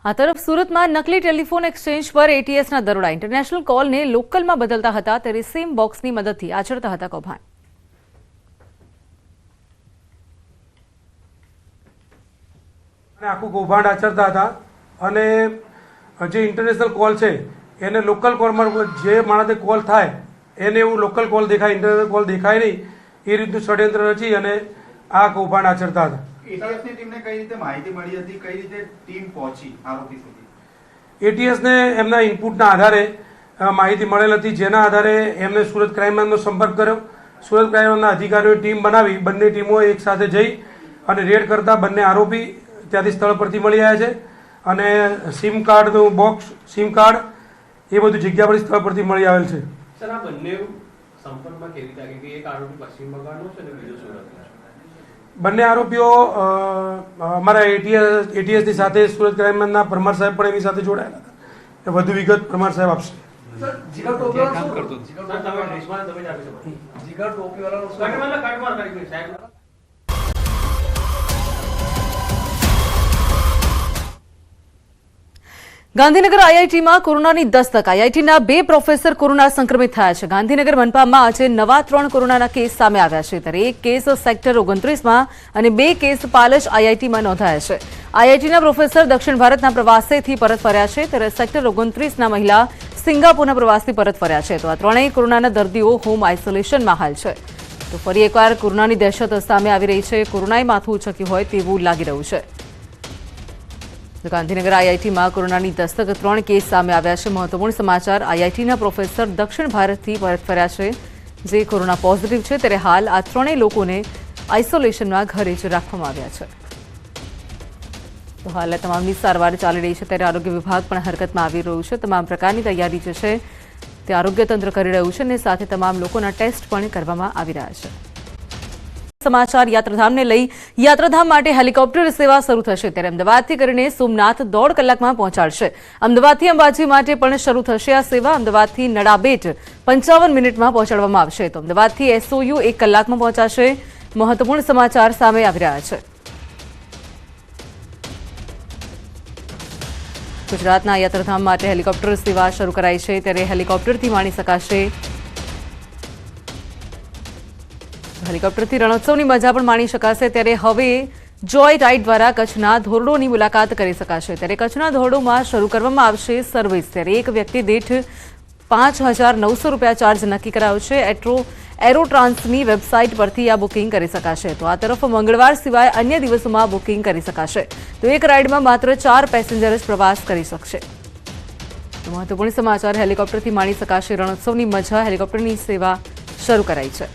આ તરફ સુરતમાં નકલી ટેલિફોન એક્સચેન્જ પર એટીએસના દરોડા ઇન્ટરનેશનલ કોલને લોકલમાં બદલતા હતા ત્યારે સિમ બોક્સની મદદથી આચરતા હતા કૌભાંડ। આખું કૌભાંડ આચરતા હતા અને જે ઇન્ટરનેશનલ કોલ છે એને લોકલ કોલમાં જે માણસે કોલ થાય એને એવું લોકલ કોલ દેખાય, ઇન્ટરનેશનલ કોલ દેખાય નહીં એ રીતનું ષડયંત્ર રચી અને આ કૌભાંડ આચરતા હતા। એટીએસની ટીમને કઈ રીતે માહિતી મળી હતી, કઈ રીતે ટીમ પહોંચી આરોપી સુધી? એટીએસને એમના ઇનપુટના આધારે માહિતી મળેલ હતી, જેના આધારે એમને સુરત ક્રાઇમ બ્રાન્ચનો સંપર્ક કર્યો। સુરત ક્રાઇમ બ્રાન્ચના અધિકારીઓએ ટીમ બનાવી બંને ટીમો એક સાથે જઈ અને રેડ કરતા બંને આરોપી ત્યાંથી સ્થળ પરથી મળી આવ્યા છે અને સિમ કાર્ડનું બોક્સ, સિમ કાર્ડ એ બધું જગ્યા પર સ્થળ પરથી મળી આવેલ છે। સર, આ બંને સંપર્કમાં કેવી રીતે કે એક આરોપી પશ્ચિમ બંગાળનો છે અને બીજો સુરતનો છે? બંને આરોપીઓ અમારા એટીએસની સાથે સુરત ક્રાઇમ બ્રાન્ચના પરમાર સાહેબ પણ એની સાથે જોડાયેલા હતા। વધુ વિગત પરમાર સાહેબ આપશે। ગાંધીનગર આઈઆઈટીમાં કોરોનાની દસ્તક। આઈઆઈટીના 2 પ્રોફેસર કોરોના સંક્રમિત થયા છે। ગાંધીનગર મનપામાં આજે નવા 3 કોરોનાના કેસ સામે આવ્યા છે ત્યારે એક કેસ સેક્ટર 29માં અને 2 કેસ પાલજ આઈઆઈટીમાં નોંધાયા છે। આઈઆઈટીના પ્રોફેસર દક્ષિણ ભારતના પ્રવાસેથી પરત ફર્યા છે ત્યારે સેક્ટર 29ના મહિલા સિંગાપુરના પ્રવાસથી પરત ફર્યા છે। તો આ ત્રણેય કોરોનાના દર્દીઓ હોમ આઇસોલેશનમાં હાલ છે। તો ફરી એકવાર કોરોનાની દહેશત સામે આવી રહી છે। કોરોનાએ માથું ઉચક્યું હોય તેવું લાગી રહ્યું છે। ગાંધીનગર આઈઆઈટીમાં કોરોનાની દસ્તક 3 કેસ સામે આવ્યા છે। મહત્વપૂર્ણ સમાચાર, આઈઆઈટીના પ્રોફેસર દક્ષિણ ભારતથી પરત ફર્યા છે જે કોરોના પોઝિટિવ છે ત્યારે હાલ આ ત્રણેય લોકોને આઇસોલેશનમાં ઘરે જ રાખવામાં આવ્યા છે। તો હાલ તમામની સારવાર ચાલી રહી છે ત્યારે આરોગ્ય વિભાગ પણ હરકતમાં આવી રહ્યું છે। તમામ પ્રકારની તૈયારી જે છે તે આરોગ્ય તંત્ર કરી રહ્યું છે અને સાથે તમામ લોકોના ટેસ્ટ પણ કરવામાં આવી રહ્યા છે। સમાચાર, યાત્રાધામને લઈ યાત્રાધામ માટે હેલિકોપ્ટર સેવા શરૂ થશે ત્યારે અમદાવાદથી કરીને સોમનાથ 1.5 કલાકમાં પહોંચાડશે। અમદાવાદથી અંબાજી માટે પણ શરૂ થશે આ સેવા। અમદાવાદથી નડાબેટ 55 મિનિટમાં પહોંચાડવામાં આવશે તો અમદાવાદથી એસઓયુ 1 કલાકમાં પહોંચાશે। મહત્વપૂર્ણ સમાચાર સામે આવી રહ્યા છે। ગુજરાતના યાત્રાધામ માટે હેલિકોપ્ટર સેવા શરૂ કરાઈ છે ત્યારે હેલિકોપ્ટરથી માણી શકાશે હેલિકોપ્ટરથી રણોત્સવની મજા પણ માણી શકાશે ત્યારે હવે જોય રાઇડ દ્વારા કચ્છના ધોરડોની મુલાકાત કરી શકાશે। ત્યારે કચ્છના ધોરડોમાં શરૂ કરવામાં આવશે સર્વિસ ત્યારે એક વ્યક્તિ દીઠ 5,900 રૂપિયા ચાર્જ નક્કી કરાયો છે। એરોટ્રાન્સની વેબસાઇટ પરથી આ બુકિંગ કરી શકાશે। તો આ તરફ મંગળવાર સિવાય અન્ય દિવસોમાં બુકિંગ કરી શકાશે। તો એક રાઇડમાં માત્ર 4 પેસેન્જર જ પ્રવાસ કરી શકશે। તો મહત્વપૂર્ણ સમાચાર, હેલિકોપ્ટરથી માણી શકાશે રણોત્સવની મજા। હેલિકોપ્ટરની સેવા શરૂ કરાઈ છે।